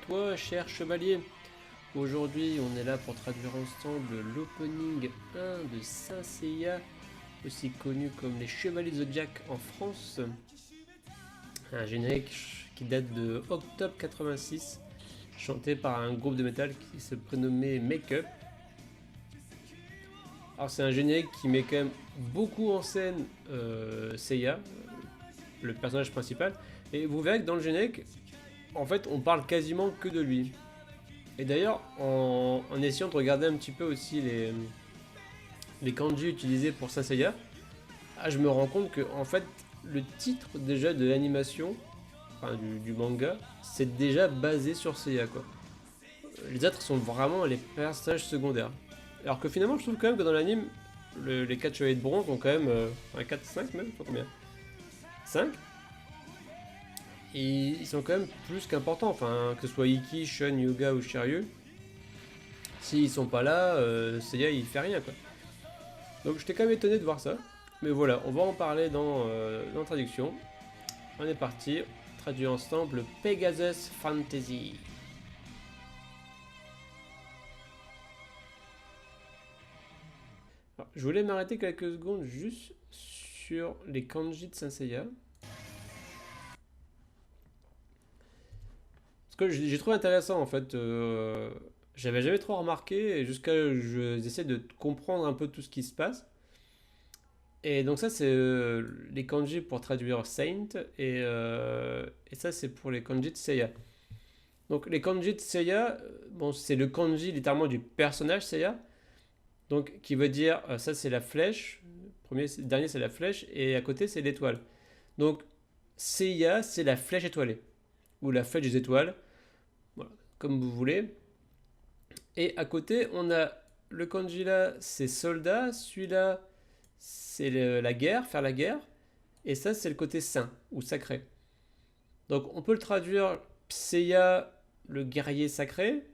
toi, cher chevalier. Aujourd'hui, on est là pour traduire ensemble l'opening 1 de Saint Seiya, aussi connu comme les Chevaliers Zodiac en France. Un générique qui date de octobre 86, chanté par un groupe de métal qui se prénommait Make Up. Alors c'est un générique qui met quand même beaucoup en scène Seiya, le personnage principal, et vous verrez que dans le générique, en fait, on parle quasiment que de lui. Et d'ailleurs, en essayant de regarder un petit peu aussi les kanji utilisés pour Saint Seiya, je me rends compte que en fait, le titre déjà de l'animation, enfin du manga, c'est déjà basé sur Seiya quoi. Les autres sont vraiment les personnages secondaires. Alors que finalement, je trouve quand même que dans l'anime, les 4 chevaliers de bronze ont quand même. Enfin, 4, 5 même, je sais pas combien. 5. Et ils sont quand même plus qu'importants. Enfin, que ce soit Ikki, Shun, Yuga ou Shiryu. S'ils sont pas là, Seiya il fait rien quoi. Donc j'étais quand même étonné de voir ça. Mais voilà, on va en parler dans la traduction. On est parti. Traduit ensemble Pegasus Fantasy. Alors, je voulais m'arrêter quelques secondes juste sur les kanji de Saint Seiya. Parce que j'ai trouvé intéressant en fait. J'avais jamais trop remarqué jusqu'à j'essaie de comprendre un peu tout ce qui se passe. Et donc ça c'est les kanji pour traduire Saint et ça c'est pour les kanji de Seiya. Donc les kanji de Seiya, bon c'est le kanji littéralement du personnage Seiya. Donc qui veut dire ça c'est la flèche, le dernier c'est la flèche et à côté c'est l'étoile. Donc Seiya c'est la flèche étoilée ou la flèche des étoiles, voilà, comme vous voulez. Et à côté on a le kanji là c'est soldat, celui-là c'est la guerre, faire la guerre, et ça c'est le côté saint ou sacré. Donc on peut le traduire Seiya le guerrier sacré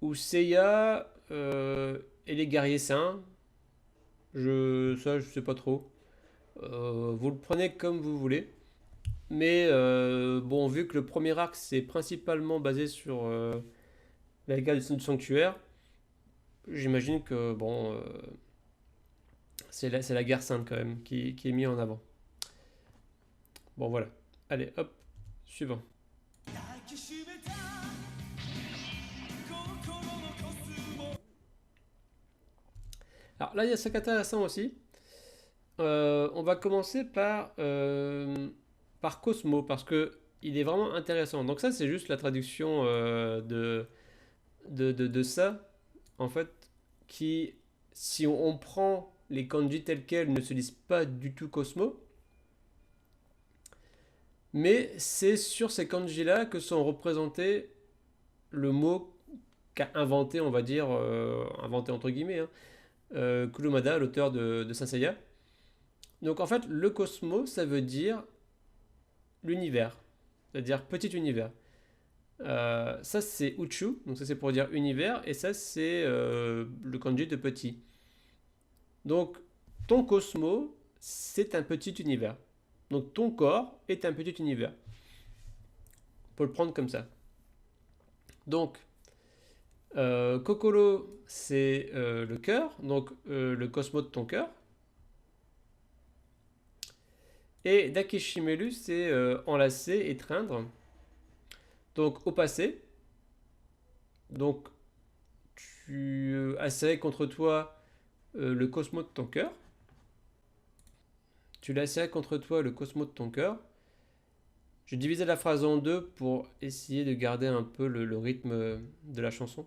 ou Seiya et les guerriers saints. Ça je sais pas trop. Vous le prenez comme vous voulez. Mais bon, vu que le premier arc c'est principalement basé sur la guerre du sanctuaire, j'imagine que bon, c'est la guerre sainte quand même qui est mise en avant. Bon voilà. Allez, hop, suivant. Alors là, il y a ça qui est intéressant aussi. On va commencer par Cosmo, parce que il est vraiment intéressant. Donc ça, c'est juste la traduction de ça, en fait, qui, si on prend les kanji tels quels, ne se disent pas du tout Cosmo, mais c'est sur ces kanji-là que sont représentés le mot qu'a inventé, on va dire, inventé entre guillemets, hein, Kurumada, l'auteur de Saint Seiya. Donc en fait, le cosmos, ça veut dire l'univers, c'est-à-dire petit univers. Ça c'est Uchu, donc ça c'est pour dire univers, et ça c'est le kanji de petit. Donc ton cosmos, c'est un petit univers. Donc ton corps est un petit univers. On peut le prendre comme ça. Donc Kokoro, c'est le cœur, donc le cosmos de ton cœur. Et Dakeshimelu, c'est enlacer, étreindre. Donc au passé, donc tu as serré contre toi le cosmos de ton cœur. Tu l'as serré contre toi le cosmos de ton cœur. Je divisé la phrase en deux pour essayer de garder un peu le rythme de la chanson.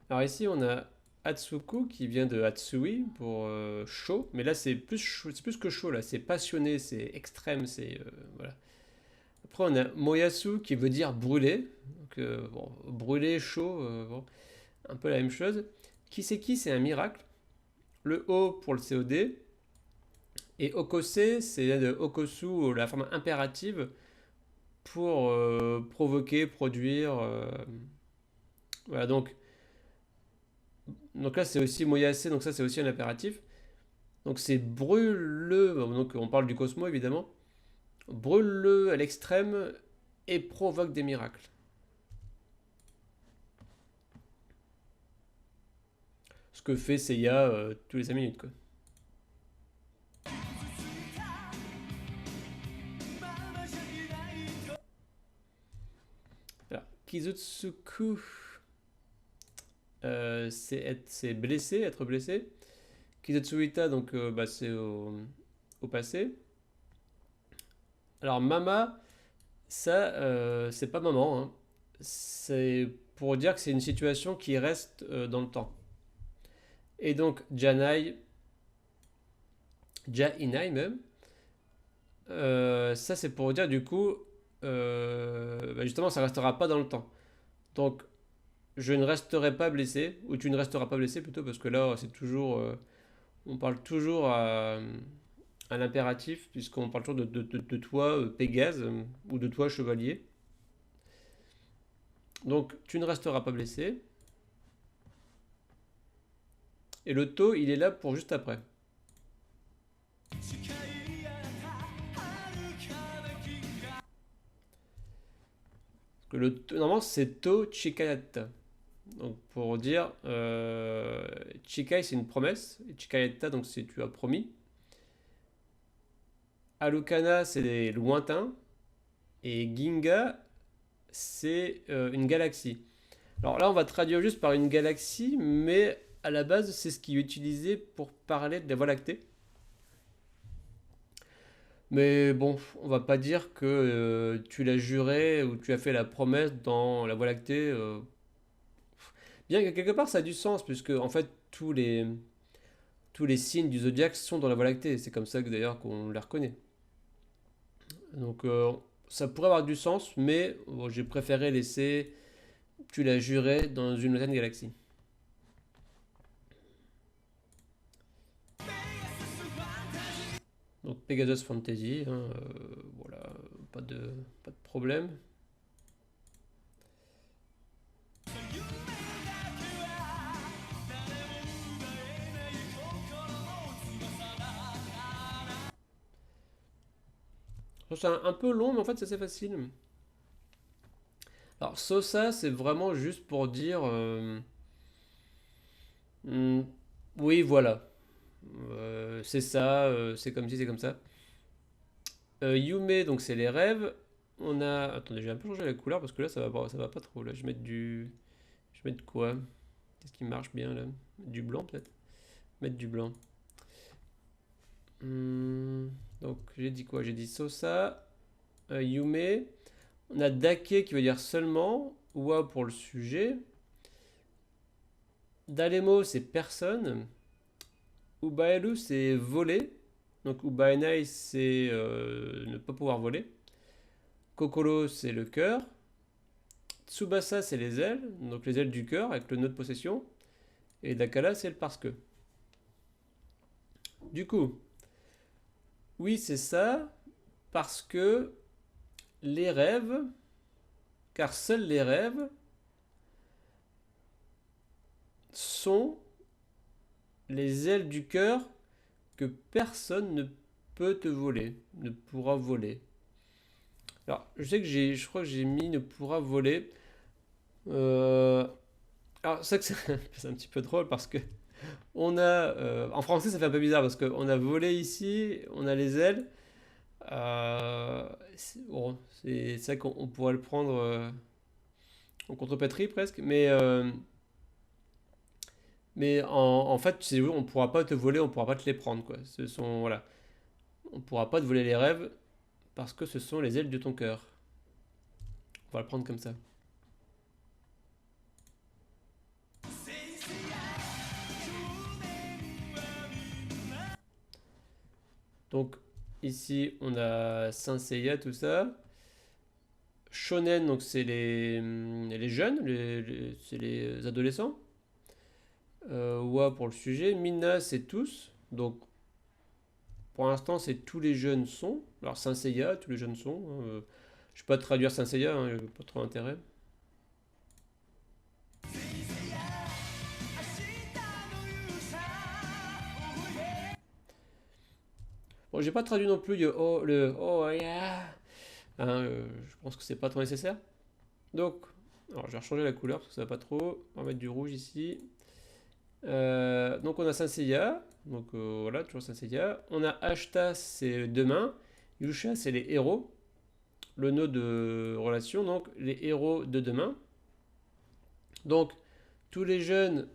Alors ici on a Atsuku qui vient de Hatsui pour chaud, mais là c'est plus que chaud, là c'est passionné, c'est extrême, c'est voilà. Après on a Moyasu qui veut dire brûler, donc bon, brûler, chaud, bon, un peu la même chose. Kiseki c'est un miracle, le O pour le COD, et Okose c'est de Okosu, la forme impérative pour provoquer, produire, voilà donc Donc là, c'est aussi Moyase, donc ça, c'est aussi un impératif. Donc c'est brûle-le, donc on parle du Cosmo évidemment. Brûle-le à l'extrême et provoque des miracles. Ce que fait Seiya tous les 5 minutes, quoi. Alors, Kizutsuku, c'est blessé, être blessé. Kizutsuita, donc bah, c'est au passé. Alors Mama, ça, c'est pas maman, hein. C'est pour dire que c'est une situation qui reste dans le temps. Et donc Janai, Jainai même, ça c'est pour dire du coup, bah, justement ça restera pas dans le temps. Donc je ne resterai pas blessé, ou tu ne resteras pas blessé plutôt, parce que là c'est toujours, on parle toujours à l'impératif, puisqu'on parle toujours de toi Pégase, ou de toi chevalier. Donc tu ne resteras pas blessé. Et le taux, il est là pour juste après. Parce que normalement, c'est to chikayata. Donc pour dire, chikai, c'est une promesse. Et chikayata, donc c'est tu as promis. Alukana, c'est les lointains. Et Ginga, c'est une galaxie. Alors là, on va traduire juste par une galaxie, mais à la base, c'est ce qui est utilisé pour parler de la Voie lactée. Mais bon, on va pas dire que tu l'as juré ou tu as fait la promesse dans la Voie lactée. Bien que quelque part ça a du sens, puisque en fait tous les signes du zodiaque sont dans la Voie lactée. C'est comme ça que d'ailleurs qu'on les reconnaît. Donc ça pourrait avoir du sens, mais bon, j'ai préféré laisser tu l'as juré dans une lointaine galaxie. Donc Pegasus Fantasy, hein, voilà, pas de problème. C'est un peu long, mais en fait c'est assez facile. Alors Sosa, c'est vraiment juste pour dire, hmm, oui, voilà. C'est ça, c'est comme ci, c'est comme ça. Yume, donc c'est les rêves. On a. Attendez, j'ai un peu changé la couleur parce que là ça va pas trop. Là, je vais mettre du. Je vais mettre quoi? Qu'est-ce qui marche bien là? Du blanc peut-être? Mettre du blanc. Donc j'ai dit quoi? J'ai dit Sosa, Yume. On a Dake qui veut dire seulement. Wa pour le sujet. Dalemo c'est personne. Ubaelu c'est voler. Donc Ubaenai c'est ne pas pouvoir voler. Kokoro c'est le cœur. Tsubasa c'est les ailes, donc les ailes du cœur avec le nœud de possession. Et Dakala c'est le parce que. Du coup, oui c'est ça, parce que les rêves, car seuls les rêves sont les ailes du cœur que personne ne peut te voler, ne pourra voler. Alors, je sais que je crois que j'ai mis ne pourra voler. Alors, c'est que c'est un petit peu drôle parce que on a, en français, ça fait un peu bizarre parce qu'on a volé ici, on a les ailes. Bon, c'est ça qu'on pourrait le prendre en contrepétrie presque, mais en fait, on ne pourra pas te voler, on ne pourra pas te les prendre, quoi. Ce sont, voilà, on ne pourra pas te voler les rêves parce que ce sont les ailes de ton cœur. On va le prendre comme ça. Donc ici, on a Saint Seiya, tout ça. Shonen, donc c'est les jeunes, c'est les adolescents. Wa pour le sujet. Mina, c'est tous. Donc pour l'instant, c'est tous les jeunes sont. Alors Saint Seiya, tous les jeunes sont. Je ne vais pas traduire Saint Seiya, hein, pas trop d'intérêt. Bon, j'ai pas traduit non plus le oh yeah. Hein, je pense que c'est pas trop nécessaire. Donc, alors je vais rechanger la couleur parce que ça va pas trop. On va mettre du rouge ici. Donc on a Saint Seiya. Donc voilà, toujours Saint Seiya. On a Ashta, c'est demain. Yusha, c'est les héros. Le nœud de relation, donc les héros de demain. Donc tous les jeunes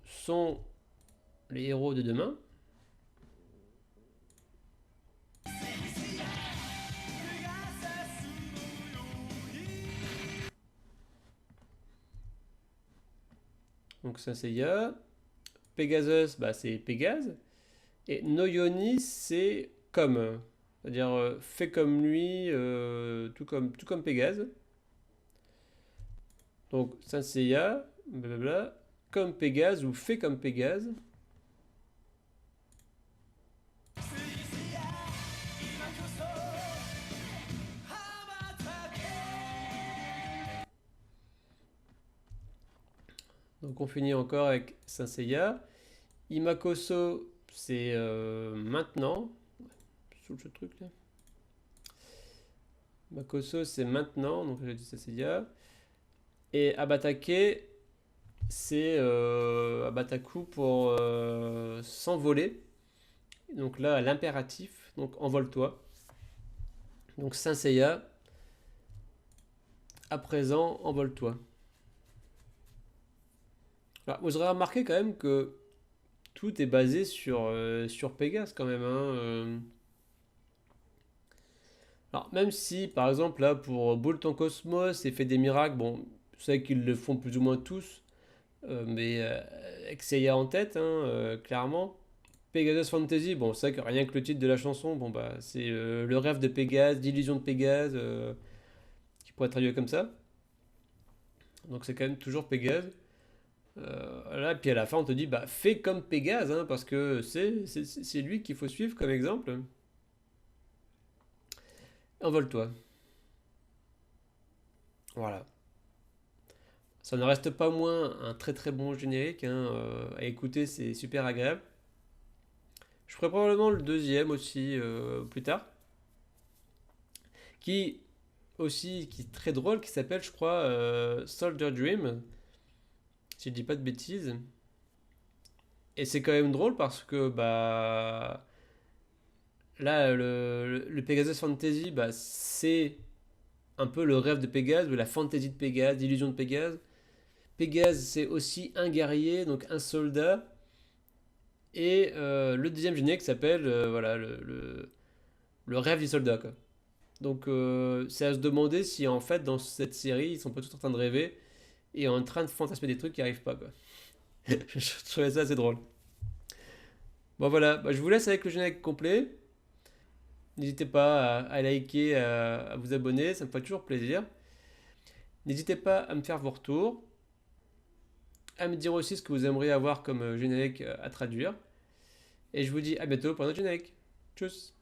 sont les héros de demain. Donc Saint Seiya. Pegasus, bah, c'est Pégase. Et Noyoni, c'est comme. C'est-à-dire fait comme lui, tout comme Pégase. Donc Saint Seiya, blablabla, comme Pégase ou fait comme Pégase. Donc on finit encore avec Saint Seiya. Imakoso, c'est maintenant. Sous ce truc là. Imakoso, c'est maintenant. Donc j'ai dit Saint Seiya. Et Abatake, c'est Abataku pour s'envoler. Donc là, l'impératif, donc envole-toi. Donc Saint Seiya, à présent, envole-toi. Alors, vous aurez remarqué quand même que tout est basé sur Pégase quand même, hein. Alors même si, par exemple, là, pour Boule ton Cosmos et fait des miracles, bon, je sais qu'ils le font plus ou moins tous, mais avec Seiya en tête, hein, clairement. Pegasus Fantasy, bon, c'est vrai que rien que le titre de la chanson, bon, bah, c'est le rêve de Pégase, l'illusion de Pégase, qui pourrait être traduit comme ça. Donc c'est quand même toujours Pégase. Là, puis à la fin, on te dit, bah, fais comme Pégase, hein, parce que c'est lui qu'il faut suivre comme exemple. Envole-toi. Voilà. Ça ne reste pas moins un très très bon générique, hein, à écouter, c'est super agréable. Je ferai probablement le deuxième aussi plus tard, qui aussi qui est très drôle, qui s'appelle, je crois, Soldier Dream, si je dis pas de bêtises. Et c'est quand même drôle parce que bah là, le Pegasus Fantasy, bah, c'est un peu le rêve de Pégase, ou la fantaisie de Pégase, l'illusion de Pégase. Pégase, c'est aussi un guerrier, donc un soldat. Et le deuxième générique s'appelle voilà, le rêve du soldat, quoi. Donc c'est à se demander si en fait dans cette série ils sont pas tous en train de rêver et en train de fantasmer des trucs qui arrivent pas, quoi. Je trouvais ça assez drôle. Bon voilà, bah, je vous laisse avec le générique complet. N'hésitez pas à liker, à vous abonner, ça me fait toujours plaisir. N'hésitez pas à me faire vos retours, à me dire aussi ce que vous aimeriez avoir comme générique à traduire. Et je vous dis à bientôt pour un autre générique. Tchuss!